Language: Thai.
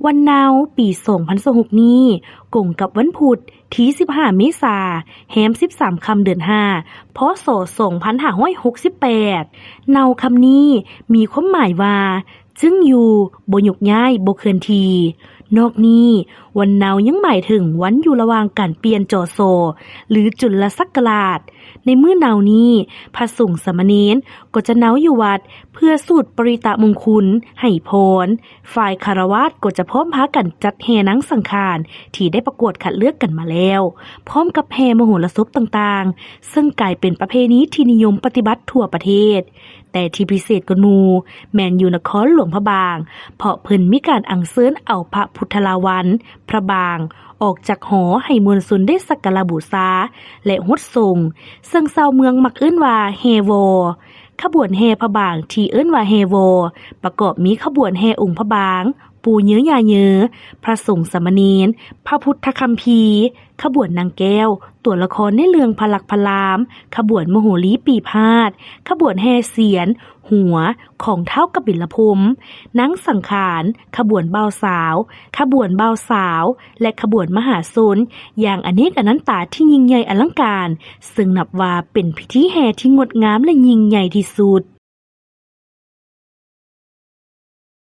วันนาวปี2026นี้กงกับวันพุธที่15เมษายนแฮม13ค่ำเดือน5พศ2568นาวคำนี้มีความหมายว่าจึงอยู่บ่ยกย้ายบ่เคลื่อนที่นอกนี้วันนาวยังหมายถึงวันอยู่ระหว่างการเปลี่ยนจอโซหรือจุลศักราชในมื้อนาวนี้พระสงฆ์สามเณรก็จะนาวอยู่วัดเพื่อสูตรปริตะมงคลให้พรฝ่ายคฤหัสถ์ก็จะพร้อมพากันจัดแห่หนังสังฆารที่ได้ประกวดคัดเลือกกันมาแล้วพร้อมกับแห่มโหรสพต่างๆซึ่งกลายเป็นประเพณีที่นิยมปฏิบัติทั่วประเทศแต่ที่พิเศษกว่าหมู่แม่นอยู่นครหลวงพระบางเพราะเพิ่นมีการอัญเชิญเอาพระพุทธลาวันพระบางออกจากหอให้มวลชนได้สักการะบูชาและฮดส่งซึ่งชาวเมืองมักเอิ้นว่าแฮโวขบวนแห่พระบางที่เอิ้นว่าแฮโวประกอบมีขบวนแห่องค์พระบางปูเยื้อยาเยื้อพระสงฆ์สามเณรพระพุทธคัมภีร์ขบวนนางแก้วตัวละครในเรื่องพลักพลามขบวนมโหรีปีพาทย์ขบวนแห่เสียรหัวของเท้ากบิลพรหมนางสังขารขบวนบ่าวสาวขบวนบ่าวสาวและขบวนมหาชนอย่างอเนกอนันตาที่ยิ่งใหญ่อลังการซึ่งนับว่าเป็นพิธีแห่ที่งดงามและยิ่งใหญ่ที่สุด